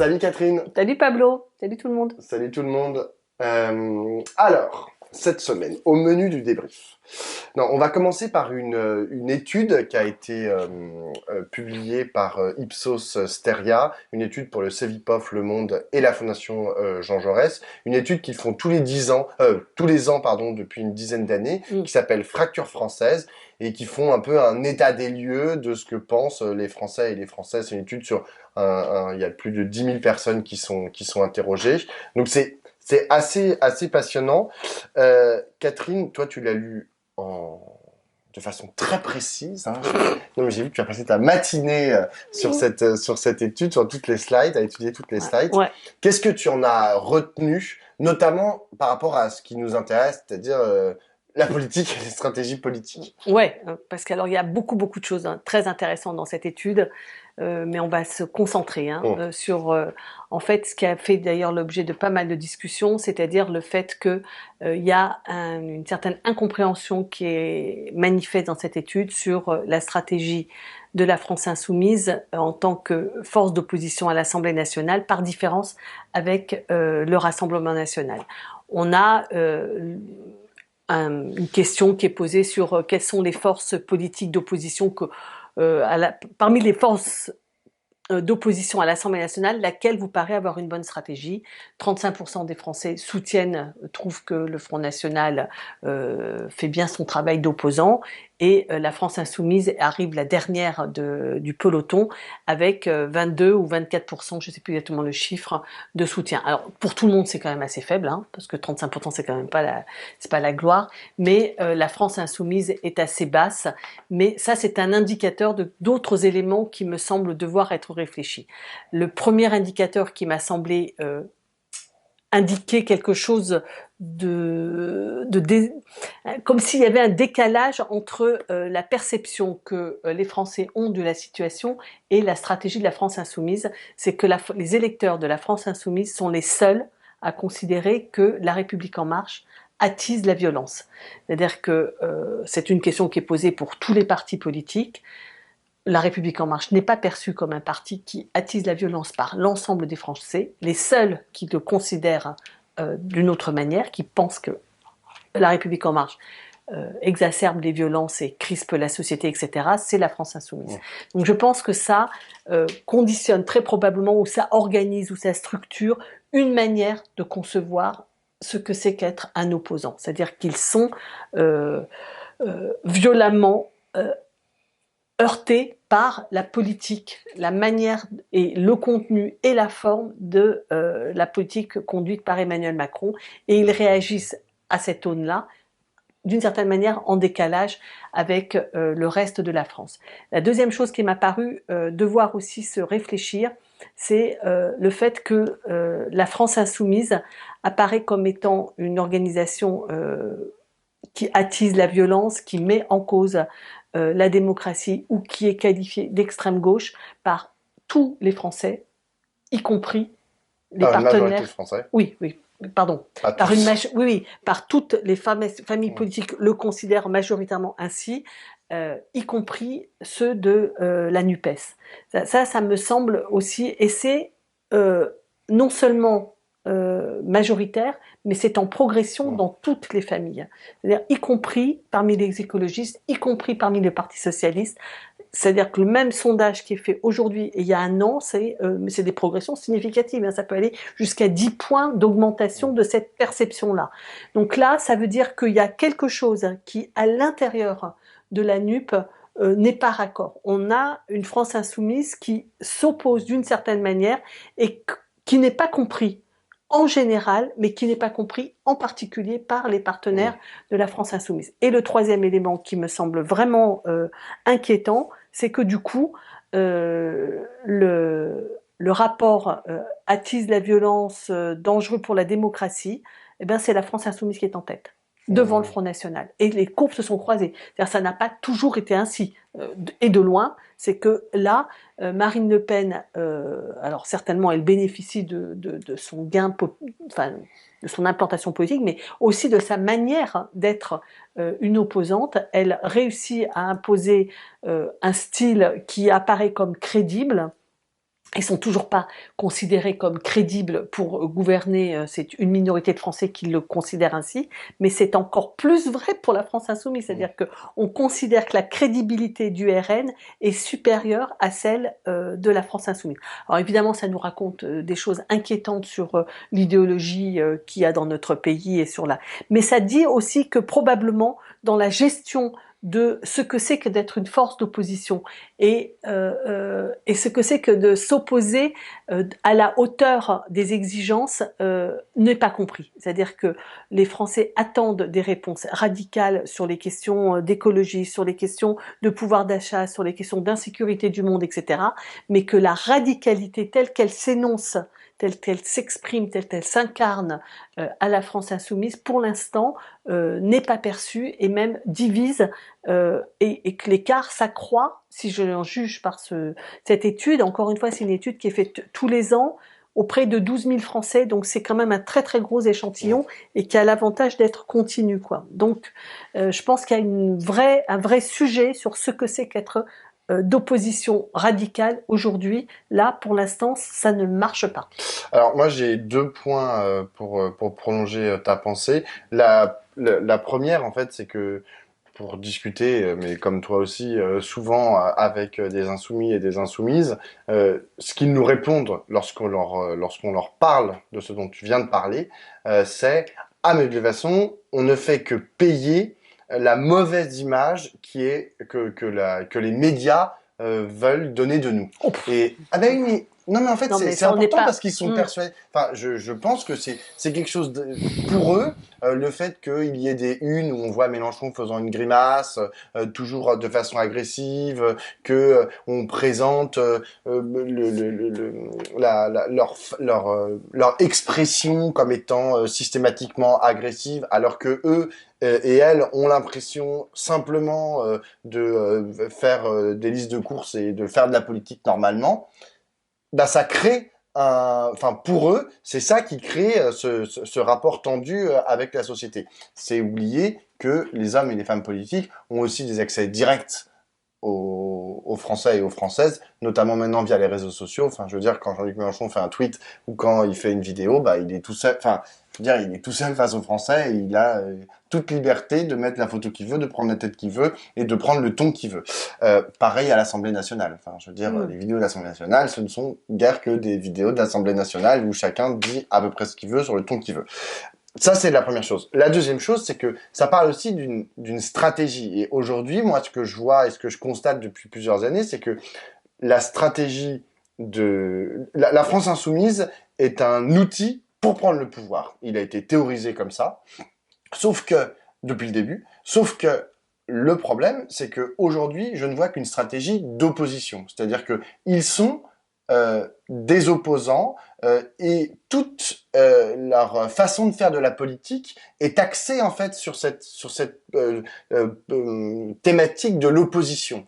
Salut Catherine. Salut Pablo, salut tout le monde. Salut tout le monde. Alors, cette semaine, au menu du débrief. Non, on va commencer par une étude qui a été publiée par Ipsos Steria, une étude pour le Cevipof, Le Monde et la Fondation Jean Jaurès, une étude qu'ils font tous les ans, pardon, depuis une dizaine d'années, qui s'appelle Fracture française et qui font un peu un état des lieux de ce que pensent les Français et les Françaises. C'est une étude sur il y a plus de 10 000 personnes qui sont interrogées. Donc c'est assez passionnant. Catherine, toi tu l'as lu de façon très précise. Hein. Non, mais j'ai vu que tu as passé ta matinée sur cette étude, sur toutes les slides, à étudier toutes les slides. Ouais. Qu'est-ce que tu en as retenu, notamment par rapport à ce qui nous intéresse, c'est-à-dire la politique et les stratégies politiques? Ouais, parce qu'alors il y a beaucoup de choses très intéressantes dans cette étude, mais on va se concentrer sur en fait ce qui a fait d'ailleurs l'objet de pas mal de discussions, c'est-à-dire le fait que il y a une certaine incompréhension qui est manifeste dans cette étude sur la stratégie de la France insoumise en tant que force d'opposition à l'Assemblée nationale, par différence avec le Rassemblement national. On a une question qui est posée sur quelles sont les forces politiques d'opposition parmi les forces d'opposition à l'Assemblée nationale, laquelle vous paraît avoir une bonne stratégie. 35% des Français trouvent que le Front National fait bien son travail d'opposant, et la France insoumise arrive la dernière du peloton avec 22 ou 24%, je ne sais plus exactement le chiffre, de soutien. Alors pour tout le monde c'est quand même assez faible, parce que 35% c'est quand même pas la gloire, mais la France insoumise est assez basse. Mais ça c'est un indicateur d'autres éléments qui me semblent devoir être réfléchis. Le premier indicateur qui m'a semblé indiquer quelque chose comme s'il y avait un décalage entre la perception que les Français ont de la situation et la stratégie de la France insoumise, c'est que les électeurs de la France insoumise sont les seuls à considérer que La République en marche attise la violence. C'est-à-dire que c'est une question qui est posée pour tous les partis politiques. La République en marche n'est pas perçue comme un parti qui attise la violence par l'ensemble des Français. Les seuls qui le considèrent d'une autre manière, qui pensent que la République en marche exacerbe les violences et crispe la société, etc., c'est la France insoumise. Donc je pense que ça conditionne très probablement, ou ça organise, ou ça structure une manière de concevoir ce que c'est qu'être un opposant. C'est-à-dire qu'ils sont violemment heurtés par la politique, la manière et le contenu et la forme de la politique conduite par Emmanuel Macron, et ils réagissent à cette aune-là d'une certaine manière en décalage avec le reste de la France. La deuxième chose qui m'a paru devoir aussi se réfléchir, c'est le fait que la France insoumise apparaît comme étant une organisation qui attise la violence, qui met en cause la démocratie, ou qui est qualifiée d'extrême gauche par tous les Français, y compris les Par une majorité partenaires. de Français. Oui, pardon. Pas tous. Par toutes les familles politiques le considèrent majoritairement ainsi, y compris ceux de la NUPES. Ça me semble aussi, et c'est non seulement majoritaire, mais c'est en progression dans toutes les familles. C'est-à-dire y compris parmi les écologistes, y compris parmi le Parti socialiste. C'est-à-dire que le même sondage qui est fait aujourd'hui et il y a un an, c'est des progressions significatives. Ça peut aller jusqu'à 10 points d'augmentation de cette perception-là. Donc là, ça veut dire qu'il y a quelque chose qui, à l'intérieur de la NUP, n'est pas raccord. On a une France insoumise qui s'oppose d'une certaine manière et qui n'est pas compris en général, mais qui n'est pas compris en particulier par les partenaires de la France insoumise. Et le troisième élément qui me semble vraiment inquiétant, c'est que du coup, le rapport attise la violence, dangereux pour la démocratie, c'est la France insoumise qui est en tête, devant le Front National. Et les courbes se sont croisées. C'est-à-dire ça n'a pas toujours été ainsi. Et de loin, c'est que là, Marine Le Pen, alors certainement elle bénéficie de son gain, de son implantation politique, mais aussi de sa manière d'être une opposante. Elle réussit à imposer un style qui apparaît comme crédible, Ils sont toujours pas considérés comme crédibles pour gouverner. C'est une minorité de Français qui le considèrent ainsi, mais c'est encore plus vrai pour la France insoumise. C'est-à-dire que on considère que la crédibilité du RN est supérieure à celle de la France insoumise. Alors évidemment, ça nous raconte des choses inquiétantes sur l'idéologie qu'il y a dans notre pays et sur la. Mais ça dit aussi que probablement dans la gestion de ce que c'est que d'être une force d'opposition et ce que c'est que de s'opposer à la hauteur des exigences n'est pas compris. C'est-à-dire que les Français attendent des réponses radicales sur les questions d'écologie, sur les questions de pouvoir d'achat, sur les questions d'insécurité du monde, etc. Mais que la radicalité telle qu'elle s'énonce, telle qu'elle s'exprime, telle qu'elle s'incarne à la France insoumise, pour l'instant, n'est pas perçue et même divise et que l'écart s'accroît, si je en juge par cette étude. Encore une fois, c'est une étude qui est faite tous les ans auprès de 12 000 Français, donc c'est quand même un très très gros échantillon et qui a l'avantage d'être continu, quoi. Donc, je pense qu'il y a un vrai sujet sur ce que c'est qu'être d'opposition radicale aujourd'hui. Là, pour l'instant, ça ne marche pas. Alors moi j'ai deux points pour prolonger ta pensée. La première en fait c'est que pour discuter, mais comme toi aussi, souvent avec des insoumis et des insoumises, ce qu'ils nous répondent lorsqu'on leur parle de ce dont tu viens de parler, c'est ah mais de toute façon on ne fait que payer la mauvaise image qui est que les médias veulent donner de nous. Et ah ben oui, non mais en fait Non, mais c'est ça, on n'est important pas. parce qu'ils sont persuadés. Enfin je pense que c'est quelque chose pour eux. Le fait qu'il y ait des unes où on voit Mélenchon faisant une grimace, toujours de façon agressive, que on présente leur expression comme étant systématiquement agressive, alors que eux et elles ont l'impression simplement de faire des listes de courses et de faire de la politique normalement, bah ça crée enfin pour eux, c'est ça qui crée ce rapport tendu avec la société. C'est oublier que les hommes et les femmes politiques ont aussi des accès directs aux Français et aux Françaises, notamment maintenant via les réseaux sociaux. Enfin, je veux dire, quand Jean-Luc Mélenchon fait un tweet ou quand il fait une vidéo, bah, il est tout seul. Enfin, je veux dire, il est tout seul face aux Français et il a toute liberté de mettre la photo qu'il veut, de prendre la tête qu'il veut et de prendre le ton qu'il veut. Pareil à l'Assemblée nationale. Enfin, je veux dire, les vidéos de l'Assemblée nationale, ce ne sont guère que des vidéos de l'Assemblée nationale où chacun dit à peu près ce qu'il veut sur le ton qu'il veut. Ça, c'est la première chose. La deuxième chose, c'est que ça parle aussi d'une stratégie. Et aujourd'hui, moi, ce que je vois et ce que je constate depuis plusieurs années, c'est que la stratégie de... La France insoumise est un outil pour prendre le pouvoir. Il a été théorisé comme ça. Sauf que, depuis le début, sauf que le problème, c'est que aujourd'hui, je ne vois qu'une stratégie d'opposition. C'est-à-dire que ils sont des opposants et toute leur façon de faire de la politique est axée en fait sur cette thématique de l'opposition.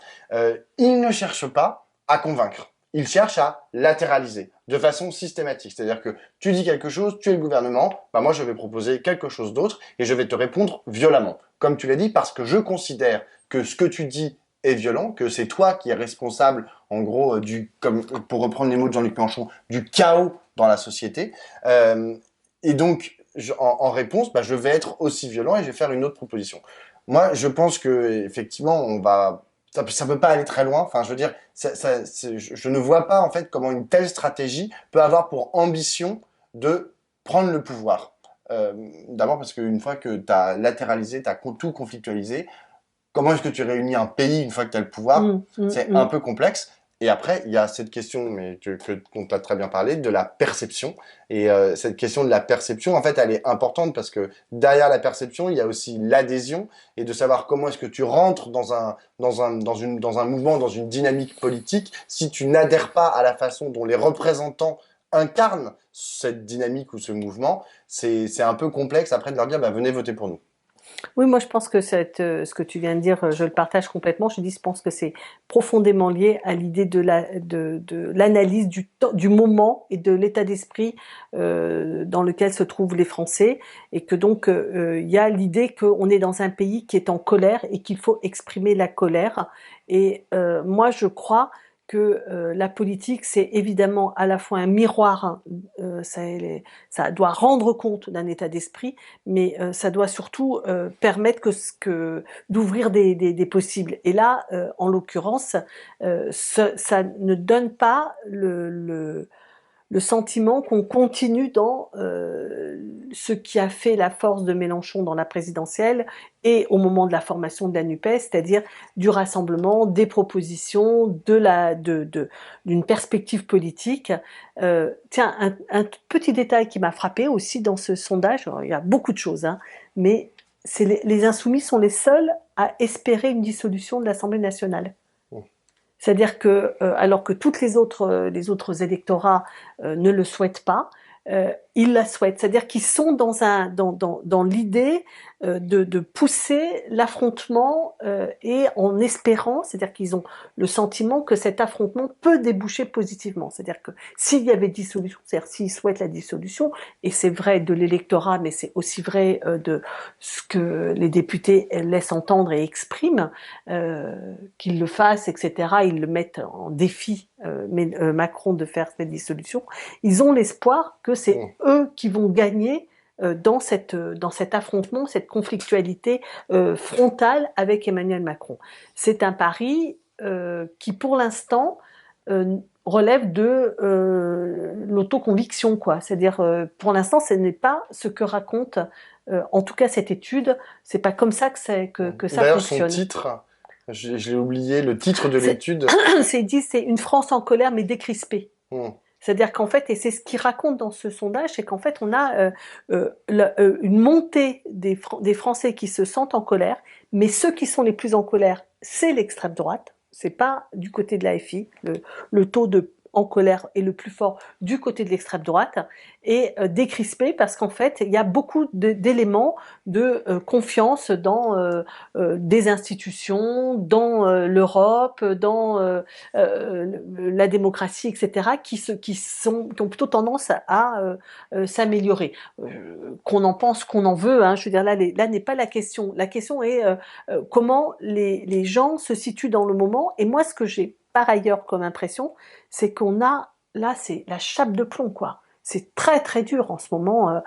Ils ne cherchent pas à convaincre. Ils cherchent à latéraliser de façon systématique. C'est-à-dire que tu dis quelque chose, tu es le gouvernement, bah moi je vais proposer quelque chose d'autre et je vais te répondre violemment. Comme tu l'as dit, parce que je considère que ce que tu dis est violent, que c'est toi qui es responsable, en gros, comme pour reprendre les mots de Jean-Luc Mélenchon, du chaos dans la société. Et donc, en réponse, bah, je vais être aussi violent et je vais faire une autre proposition. Moi, je pense que effectivement, ça peut pas aller très loin. Enfin, je veux dire, je ne vois pas en fait comment une telle stratégie peut avoir pour ambition de prendre le pouvoir. D'abord parce qu'une fois que tu as latéralisé, tu as tout conflictualisé, comment est-ce que tu réunis un pays une fois que tu as le pouvoir? C'est un peu complexe. Et après, il y a cette question, mais dont tu as très bien parlé, de la perception. Et cette question de la perception, en fait, elle est importante parce que derrière la perception, il y a aussi l'adhésion et de savoir comment est-ce que tu rentres dans un mouvement, dans une dynamique politique, si tu n'adhères pas à la façon dont les représentants incarnent cette dynamique ou ce mouvement, c'est un peu complexe après de leur dire, bah, venez voter pour nous. Oui, moi je pense que ce que tu viens de dire, je le partage complètement. Je pense que c'est profondément lié à l'idée de l'analyse du moment et de l'état d'esprit dans lequel se trouvent les Français, et que donc il y a l'idée qu'on est dans un pays qui est en colère et qu'il faut exprimer la colère. Et moi je crois que la politique, c'est évidemment à la fois un miroir, ça doit rendre compte d'un état d'esprit, mais ça doit surtout permettre d'ouvrir des possibles. Et là, en l'occurrence, ça ne donne pas le sentiment qu'on continue dans ce qui a fait la force de Mélenchon dans la présidentielle et au moment de la formation de la NUPES, c'est-à-dire du rassemblement, des propositions, d'une perspective politique. Tiens, un petit détail qui m'a frappé aussi dans ce sondage, alors, il y a beaucoup de choses, hein, mais les Insoumis sont les seuls à espérer une dissolution de l'Assemblée nationale. C'est-à-dire que, alors que toutes les autres électorats ne le souhaitent pas, ils la souhaitent. C'est-à-dire qu'ils sont dans l'idée de pousser l'affrontement et en espérant, c'est-à-dire qu'ils ont le sentiment que cet affrontement peut déboucher positivement. C'est-à-dire que s'il y avait dissolution, c'est-à-dire s'ils souhaitent la dissolution, et c'est vrai de l'électorat, mais c'est aussi vrai de ce que les députés laissent entendre et expriment, qu'ils le fassent, etc., ils le mettent en défi, Macron, de faire cette dissolution, ils ont l'espoir que c'est eux qui vont gagner dans cet affrontement, cette conflictualité frontale avec Emmanuel Macron. C'est un pari qui, pour l'instant, relève de l'autoconviction, quoi. C'est-à-dire, pour l'instant, ce n'est pas ce que raconte, en tout cas cette étude. C'est pas comme ça que ça fonctionne. D'ailleurs, son titre, je l'ai oublié, le titre de l'étude. C'est une France en colère mais décrispée. C'est-à-dire qu'en fait, et c'est ce qu'il raconte dans ce sondage, c'est qu'en fait, on a une montée des Français qui se sentent en colère, mais ceux qui sont les plus en colère, c'est l'extrême droite. C'est pas du côté de l'AFI. Le taux en colère est le plus fort du côté de l'extrême droite, et décrispé parce qu'en fait, il y a beaucoup d'éléments de confiance dans des institutions, dans l'Europe, dans la démocratie, etc., qui ont plutôt tendance à s'améliorer. Qu'on en pense, qu'on en veut, hein, je veux dire, là n'est pas la question. La question est comment les gens se situent dans le moment. Et moi, ce que j'ai par ailleurs comme impression, c'est qu'on a, là, c'est la chape de plomb, quoi. C'est très très dur en ce moment.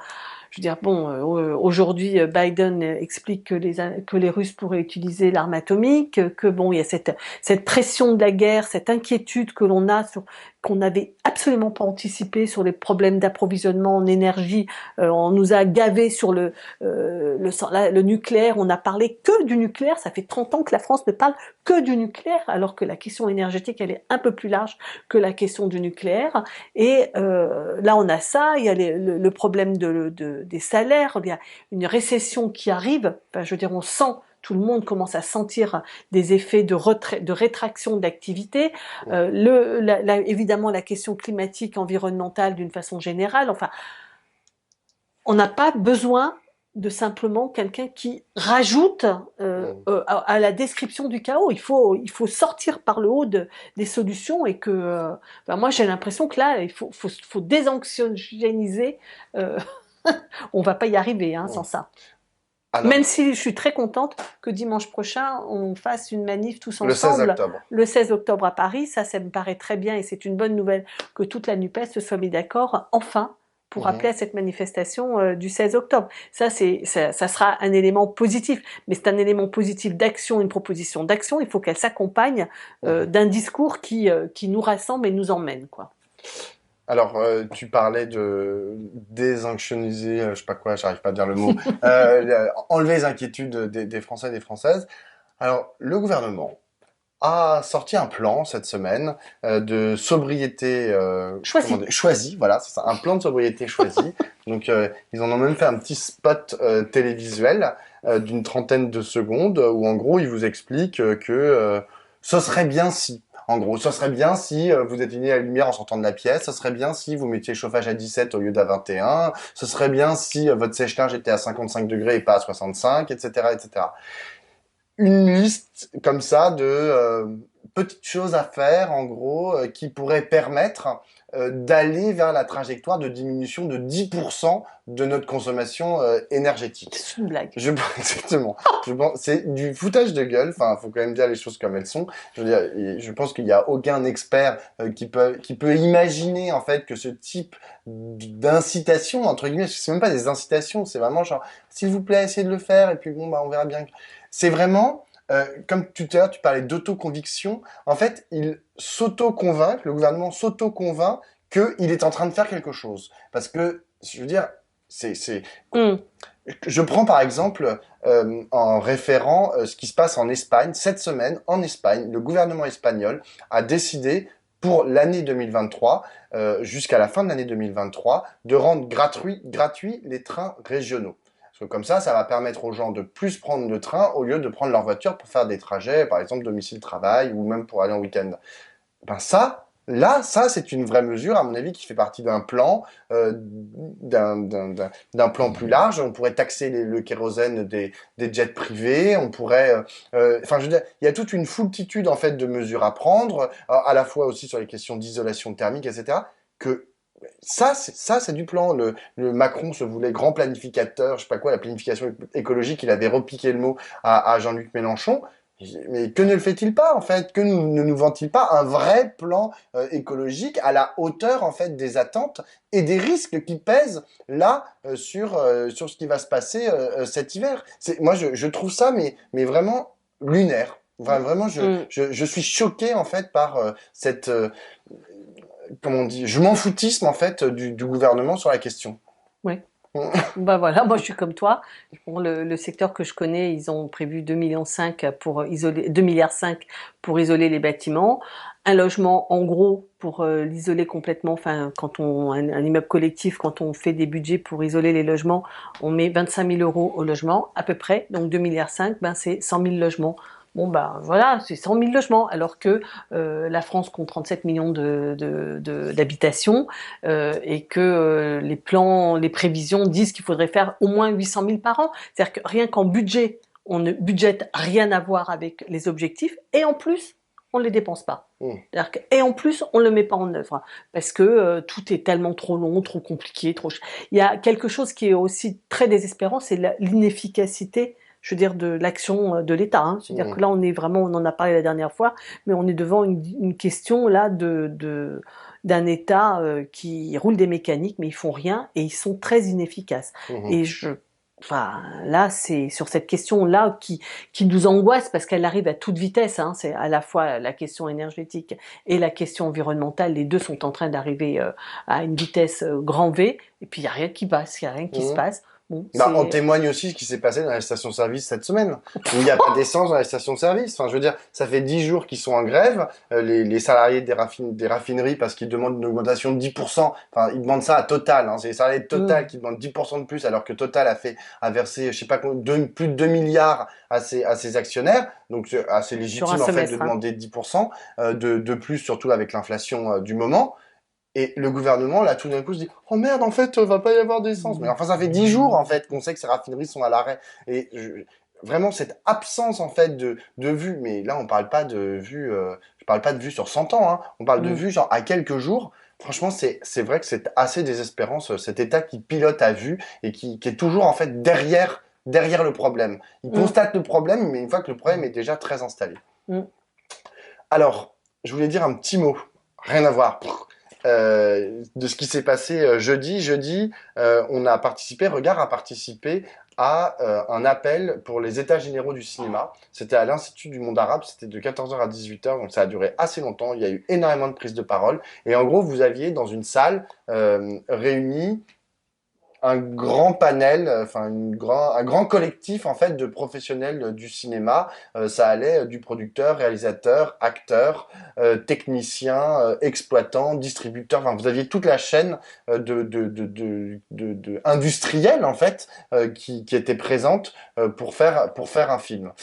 Je veux dire, bon, aujourd'hui, Biden explique que les Russes pourraient utiliser l'arme atomique, que bon, il y a cette pression de la guerre, cette inquiétude que l'on a qu'on n'avait absolument pas anticipé sur les problèmes d'approvisionnement en énergie. On nous a gavé sur le nucléaire, on n'a parlé que du nucléaire. Ça fait 30 ans que la France ne parle que du nucléaire, alors que la question énergétique, elle est un peu plus large que la question du nucléaire. Et là, on a ça, il y a le problème des salaires, il y a une récession qui arrive. Enfin, je veux dire, on sent, tout le monde commence à sentir des effets de rétraction d'activité. Évidemment, la question climatique, environnementale d'une façon générale. Enfin, on n'a pas besoin de simplement quelqu'un qui rajoute à la description du chaos. Il faut sortir par le haut des solutions, et que moi j'ai l'impression que là il faut désanxiogéniser. On va pas y arriver sans ça. Alors, même si je suis très contente que dimanche prochain on fasse une manif tous ensemble. Le 16 octobre à Paris, ça me paraît très bien, et c'est une bonne nouvelle que toute la NUPES se soit mis d'accord enfin pour appeler à cette manifestation du 16 octobre. Ça sera un élément positif, mais c'est un élément positif d'action, une proposition d'action. Il faut qu'elle s'accompagne d'un discours qui nous rassemble et nous emmène, quoi. Alors, tu parlais de désanctioniser, je sais pas quoi, j'arrive pas à dire le mot, enlever les inquiétudes des Français et des Françaises. Alors, le gouvernement a sorti un plan cette semaine de sobriété choisie, voilà, c'est ça, un plan de sobriété choisi. Donc ils en ont même fait un petit spot télévisuel d'une trentaine de secondes où en gros ils vous expliquent que ce serait bien si, en gros, ce serait bien si vous éteigniez la lumière en sortant de la pièce, ce serait bien si vous mettiez le chauffage à 17 au lieu d'à 21, ce serait bien si votre sèche-linge était à 55 degrés et pas à 65, etc., etc. Une liste comme ça de petites choses à faire, en gros, qui pourraient permettre d'aller vers la trajectoire de diminution de 10% de notre consommation énergétique. C'est une blague. Exactement. C'est du foutage de gueule. Enfin, faut quand même dire les choses comme elles sont. Je veux dire, et je pense qu'il n'y a aucun expert qui peut imaginer en fait que ce type d'incitation entre guillemets, c'est même pas des incitations, c'est vraiment genre, s'il vous plaît, essayez de le faire et puis bon bah on verra bien. C'est vraiment comme tout à l'heure, tu parlais d'autoconviction. En fait, le gouvernement s'auto-convainc qu'il est en train de faire quelque chose. Parce que, je veux dire, c'est, Mm. je prends par exemple en référent ce qui se passe en Espagne. Cette semaine, en Espagne, le gouvernement espagnol a décidé pour l'année 2023, jusqu'à la fin de l'année 2023, de rendre gratuits les trains régionaux. Parce que comme ça va permettre aux gens de plus prendre le train au lieu de prendre leur voiture pour faire des trajets, par exemple domicile-travail ou même pour aller en week-end. Ben ça, c'est une vraie mesure, à mon avis, qui fait partie d'un plan, d'un plan plus large. On pourrait taxer le kérosène des jets privés. On pourrait, enfin, je veux dire, il y a toute une foultitude en fait de mesures à prendre, à la fois aussi sur les questions d'isolation thermique, etc. Que c'est du plan. Le Macron se voulait grand planificateur, je sais pas quoi, la planification écologique. Il avait repiqué le mot à Jean-Luc Mélenchon. Mais que ne le fait-il pas en fait? Que ne nous vend-il pas un vrai plan écologique à la hauteur en fait des attentes et des risques qui pèsent là sur ce qui va se passer cet hiver? Moi je trouve ça mais vraiment lunaire. Vraiment Mm. je suis choqué en fait par cette comment on dit, je m'en foutisme en fait du gouvernement sur la question. Ouais. Bah voilà, moi je suis comme toi. Pour le secteur que je connais, ils ont prévu 2,5 millions pour isoler, 2,5 milliards pour isoler les bâtiments. Un logement, en gros, pour l'isoler complètement, enfin, un immeuble collectif, quand on fait des budgets pour isoler les logements, on met 25 000 euros au logement, à peu près. Donc 2,5 milliards, ben c'est 100 000 logements. Bon bah voilà, c'est 100 000 logements, alors que la France compte 37 millions d'habitations et que les prévisions disent qu'il faudrait faire au moins 800 000 par an. C'est-à-dire que rien qu'en budget, on ne budgète rien à voir avec les objectifs et en plus, on ne les dépense pas. Mmh. Et en plus, on ne le met pas en œuvre parce que tout est tellement trop long, trop compliqué, trop. Il y a quelque chose qui est aussi très désespérant, c'est l'inefficacité, je veux dire, de l'action de l'État. Hein. C'est-à-dire que là, on est vraiment, on en a parlé la dernière fois, mais on est devant une question là d'un État qui roule des mécaniques, mais ils font rien et ils sont très inefficaces. Mmh. Et enfin, là, c'est sur cette question-là qui nous angoisse parce qu'elle arrive à toute vitesse. Hein. C'est à la fois la question énergétique et la question environnementale. Les deux sont en train d'arriver à une vitesse grand V. Et puis, il n'y a rien qui passe, il n'y a rien qui se Mmh. passe. Bon, Bah, en témoigne aussi ce qui s'est passé dans les stations-service cette semaine, où il n'y a pas d'essence dans les stations-service. Enfin, je veux dire, ça fait 10 jours qu'ils sont en grève, les salariés des raffineries, parce qu'ils demandent une augmentation de 10%. Enfin, ils demandent ça à Total, hein. C'est les salariés de Total qui demandent 10% de plus, alors que Total a versé, je sais pas, plus de 2 milliards à ses actionnaires. Donc, c'est assez sur un légitime, en fait, de semestre. Hein. demander 10% de plus, surtout avec l'inflation du moment. Et le gouvernement, là, tout d'un coup, se dit, oh merde, en fait, va pas y avoir d'essence. Mais enfin, ça fait 10 jours, en fait, qu'on sait que ces raffineries sont à l'arrêt. Et vraiment, cette absence, en fait, de vue, mais là, on parle pas de vue, je parle pas de vue sur 100 ans, hein. On parle de vue, genre, à quelques jours. Franchement, c'est vrai que c'est assez désespérant, cet État qui pilote à vue et qui est toujours, en fait, derrière le problème. Il constate le problème, mais une fois que le problème est déjà très installé. Alors, je voulais dire un petit mot, rien à voir. De ce qui s'est passé jeudi. Jeudi, Regard a participé à un appel pour les États généraux du cinéma. C'était à l'Institut du monde arabe, c'était de 14h à 18h, donc ça a duré assez longtemps. Il y a eu énormément de prises de parole. Et en gros, vous aviez dans une salle réunis un grand panel, un grand collectif en fait de professionnels du cinéma. Ça allait du producteur, réalisateur, acteur, technicien, exploitant, distributeur. Enfin, vous aviez toute la chaîne industrielle en fait qui était présente pour faire un film.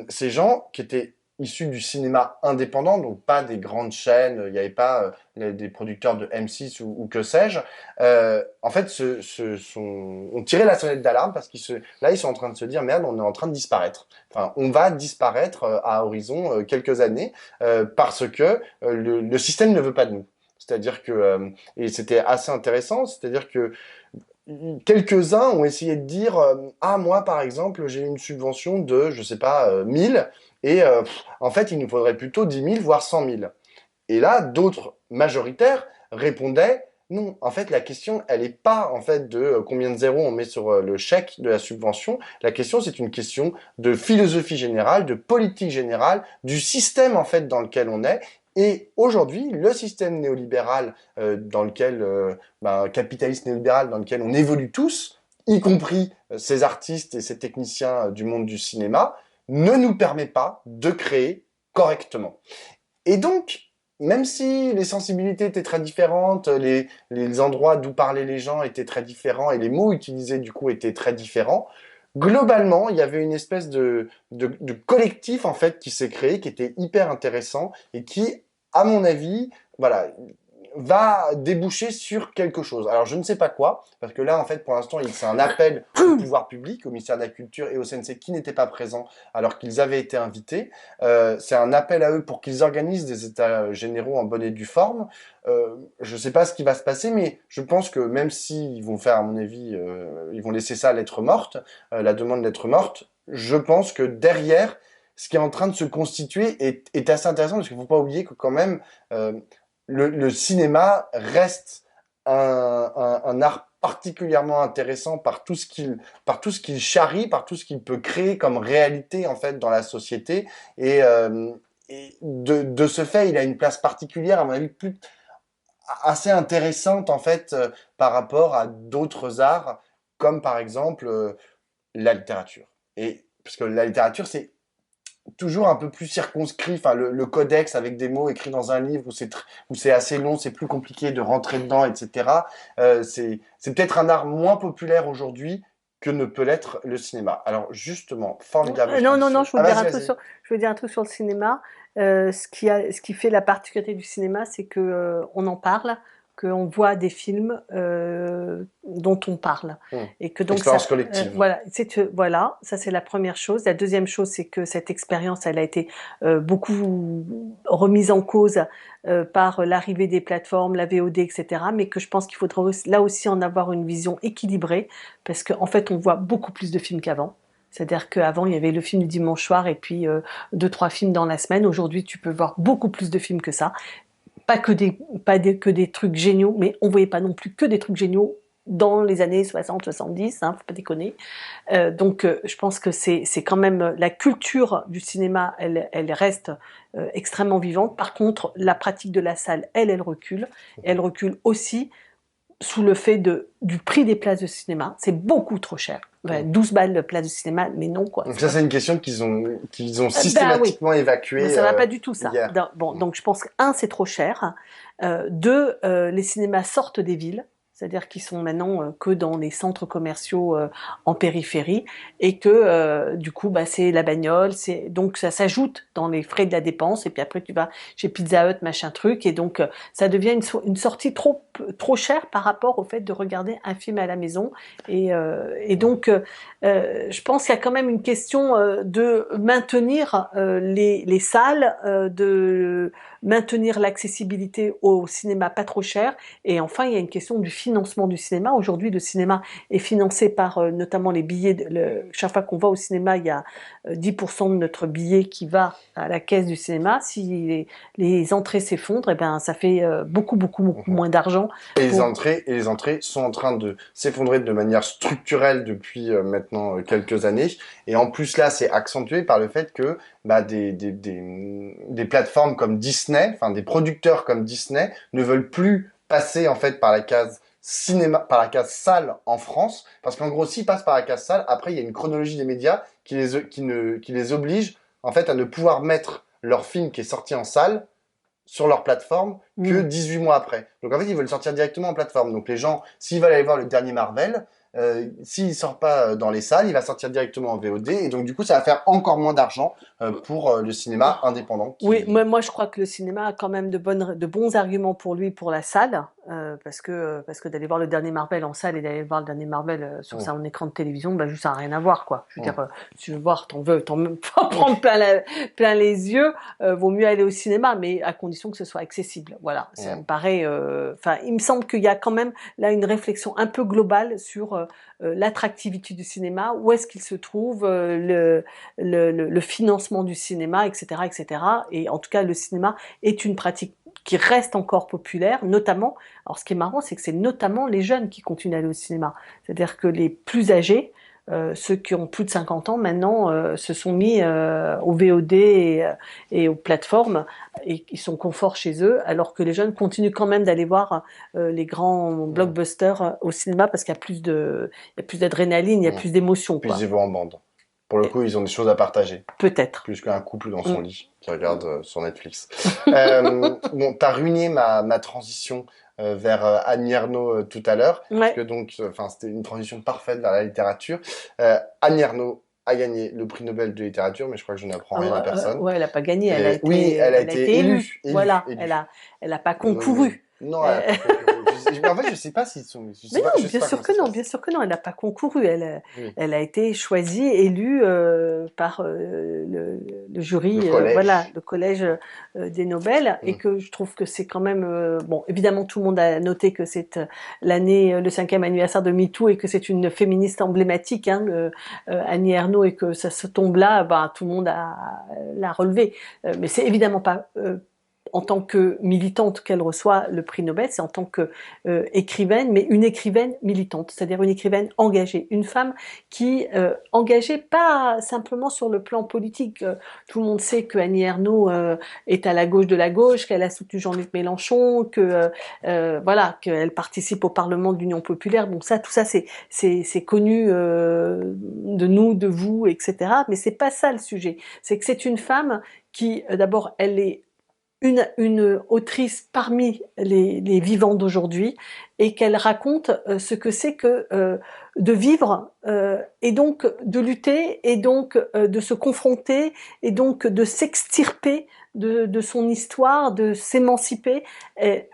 Ces gens qui étaient issus du cinéma indépendant, donc pas des grandes chaînes, il n'y avait pas des producteurs de M6 ou que sais-je, en fait, ont tiré la sonnette d'alarme parce là, ils sont en train de se dire, merde, on est en train de disparaître. Enfin, on va disparaître à horizon quelques années parce que le système ne veut pas de nous. C'est-à-dire que, et c'était assez intéressant, c'est-à-dire que quelques-uns ont essayé de dire ah moi par exemple j'ai une subvention de je sais pas 1000 et en fait il nous faudrait plutôt 10 000 voire 100 000 et là d'autres majoritaires répondaient non en fait la question elle est pas en fait de combien de zéros on met sur le chèque de la subvention, la question c'est une question de philosophie générale, de politique générale, du système en fait dans lequel on est. Et aujourd'hui, le système néolibéral dans lequel, capitaliste néolibéral dans lequel on évolue tous, y compris ces artistes et ces techniciens du monde du cinéma, ne nous permet pas de créer correctement. Et donc, même si les sensibilités étaient très différentes, les endroits d'où parlaient les gens étaient très différents et les mots utilisés du coup étaient très différents, globalement, il y avait une espèce de collectif en fait qui s'est créé, qui était hyper intéressant et qui, à mon avis, voilà, va déboucher sur quelque chose. Alors je ne sais pas quoi, parce que là en fait pour l'instant c'est un appel au pouvoir public, au ministère de la Culture et au CNC qui n'étaient pas présents alors qu'ils avaient été invités. C'est un appel à eux pour qu'ils organisent des états généraux en bonne et due forme. Je ne sais pas ce qui va se passer, mais je pense que même s'ils vont faire, à mon avis, ils vont laisser ça lettre morte, la demande lettre morte, je pense que derrière, ce qui est en train de se constituer est assez intéressant, parce qu'il ne faut pas oublier que quand même, le cinéma reste un art particulièrement intéressant par tout ce qu'il charrie, par tout ce qu'il peut créer comme réalité en fait dans la société. Et de ce fait, il a une place particulière, à mon avis, assez intéressante en fait par rapport à d'autres arts, comme par exemple la littérature. Et parce que la littérature, c'est toujours un peu plus circonscrit, enfin le codex avec des mots écrits dans un livre où c'est assez long, c'est plus compliqué de rentrer dedans, etc. C'est peut-être un art moins populaire aujourd'hui que ne peut l'être le cinéma. Alors justement, formidable Non, exposition. je veux dire un truc sur, je veux dire un truc sur le cinéma. Ce qui fait la particularité du cinéma, c'est que on en parle, qu'on voit des films dont on parle, et que donc expérience collective. voilà, voilà, ça c'est la première chose. La deuxième chose, c'est que cette expérience, elle a été beaucoup remise en cause par l'arrivée des plateformes, la VOD, etc. Mais que je pense qu'il faudra là aussi en avoir une vision équilibrée, parce qu'en fait, on voit beaucoup plus de films qu'avant. C'est-à-dire qu'avant, il y avait le film du dimanche soir et puis 2-3 films dans la semaine. Aujourd'hui, tu peux voir beaucoup plus de films que ça. Que des trucs géniaux, mais on voyait pas non plus que des trucs géniaux dans les années 60-70, hein, faut pas déconner. Donc, je pense que c'est quand même la culture du cinéma, elle reste extrêmement vivante. Par contre, la pratique de la salle, elle recule. Elle recule aussi sous le fait du prix des places de cinéma. C'est beaucoup trop cher. 12 balles de place de cinéma, mais non, quoi. Donc ça, c'est une question qu'ils ont systématiquement évacuée. Mais ça va pas du tout, ça. Hier. Donc je pense que, un, c'est trop cher. Deux, les cinémas sortent des villes. C'est-à-dire qu'ils sont maintenant que dans les centres commerciaux en périphérie, et que du coup, c'est la bagnole, donc ça s'ajoute dans les frais de la dépense, et puis après tu vas chez Pizza Hut, machin truc, et donc ça devient une sortie trop chère par rapport au fait de regarder un film à la maison, et donc je pense qu'il y a quand même une question de maintenir les salles, de maintenir l'accessibilité au cinéma pas trop cher, et enfin il y a une question du financement du cinéma. Aujourd'hui, le cinéma est financé par notamment les billets. Chaque fois qu'on va au cinéma, il y a 10% de notre billet qui va à la caisse du cinéma. Si les entrées s'effondrent, et ben ça fait beaucoup moins d'argent. Et les entrées sont en train de s'effondrer de manière structurelle depuis maintenant quelques années. Et en plus là, c'est accentué par le fait que des plateformes comme Disney, enfin des producteurs comme Disney, ne veulent plus passer en fait par la case cinéma, par la case salle en France, parce qu'en gros, s'ils passent par la case salle, après il y a une chronologie des médias qui les oblige en fait à ne pouvoir mettre leur film qui est sorti en salle sur leur plateforme que 18 mois après. Donc en fait, ils veulent sortir directement en plateforme. Donc les gens, s'ils veulent aller voir le dernier Marvel, s'il sort pas dans les salles, il va sortir directement en VOD, et donc du coup, ça va faire encore moins d'argent pour le cinéma indépendant. Oui, moi je crois que le cinéma a quand même de bons arguments pour lui, pour la salle, parce que d'aller voir le dernier Marvel en salle et d'aller voir le dernier Marvel sur son écran de télévision, bah juste ça n'a rien à voir, quoi. Je veux dire, si tu veux voir, t'en prendre plein les yeux, vaut mieux aller au cinéma, mais à condition que ce soit accessible. Voilà, ça me paraît. Enfin, il me semble qu'il y a quand même là une réflexion un peu globale sur l'attractivité du cinéma, où est-ce qu'il se trouve, le financement du cinéma, etc., etc. Et en tout cas, le cinéma est une pratique qui reste encore populaire, notamment. Alors, ce qui est marrant, c'est que c'est notamment les jeunes qui continuent à aller au cinéma. C'est-à-dire que les plus âgés, ceux qui ont plus de 50 ans maintenant, se sont mis au VOD et aux plateformes et ils sont confort chez eux, alors que les jeunes continuent quand même d'aller voir les grands blockbusters au cinéma parce qu'il y a plus d'adrénaline, il y a plus d'émotion. Puis ils y vont en bande. Pour le coup, ils ont des choses à partager. Peut-être. Plus qu'un couple dans son lit qui regarde sur Netflix. Bon, t'as ruiné ma transition vers Annie Ernaux tout à l'heure, parce que donc, c'était une transition parfaite vers la littérature. Annie Ernaux a gagné le prix Nobel de littérature, mais je crois que je n'apprends rien à personne. Ouais, elle a pas gagné, elle a été élue. Voilà, élue. Elle a pas concouru. Non, elle a pas concouru. En fait, je sais pas s'ils sont. Mais non, bien sûr que non, elle n'a pas concouru. Elle a été choisie, élue par le jury, le collège des Nobel, et que je trouve que c'est quand même bon. Évidemment, tout le monde a noté que c'est l'année, le 5e anniversaire de MeToo et que c'est une féministe emblématique, Annie Ernaux, et que ça se tombe là, tout le monde l'a relevé. Mais c'est évidemment pas en tant que militante qu'elle reçoit le prix Nobel, c'est en tant que écrivaine, mais une écrivaine militante, c'est-à-dire une écrivaine engagée, une femme qui engagée pas simplement sur le plan politique. Tout le monde sait que Annie Ernaux est à la gauche de la gauche, qu'elle a soutenu Jean-Luc Mélenchon, que voilà, qu'elle participe au Parlement de l'Union populaire. Bon, ça, tout ça, c'est connu de nous, de vous, etc. Mais c'est pas ça le sujet. C'est que c'est une femme qui, d'abord, elle est une autrice parmi les vivants d'aujourd'hui et qu'elle raconte ce que c'est que de vivre et donc de lutter et donc de se confronter et donc de s'extirper de son histoire, de s'émanciper.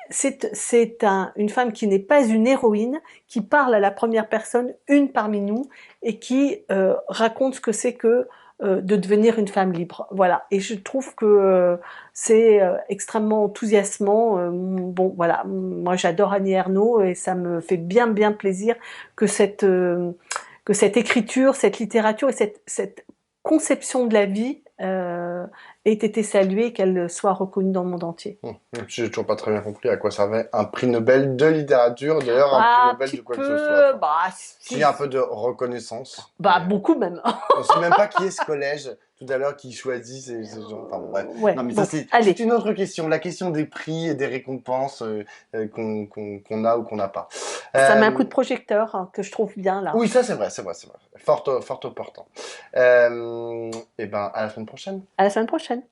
C'est une femme qui n'est pas une héroïne, qui parle à la première personne, une parmi nous, et qui raconte ce que c'est que de devenir une femme libre. Voilà. Et je trouve que c'est extrêmement enthousiasmant. Bon, voilà. Moi, j'adore Annie Ernaux et ça me fait bien plaisir que cette écriture, cette littérature et cette conception de la vie ait été saluée, qu'elle soit reconnue dans le monde entier. J'ai toujours pas très bien compris à quoi servait un prix Nobel de littérature, d'ailleurs un prix Nobel de quoi que ce soit. Si un peu de reconnaissance. Beaucoup même. On sait même pas qui est ce collège tout à l'heure qui choisit ces gens. Enfin, bref. Ouais, non mais ça c'est une autre question, la question des prix et des récompenses qu'on a ou qu'on n'a pas. Ça met un coup de projecteur que je trouve bien là. Oui, ça c'est vrai. Fort opportun. Et à la semaine prochaine. À la semaine prochaine.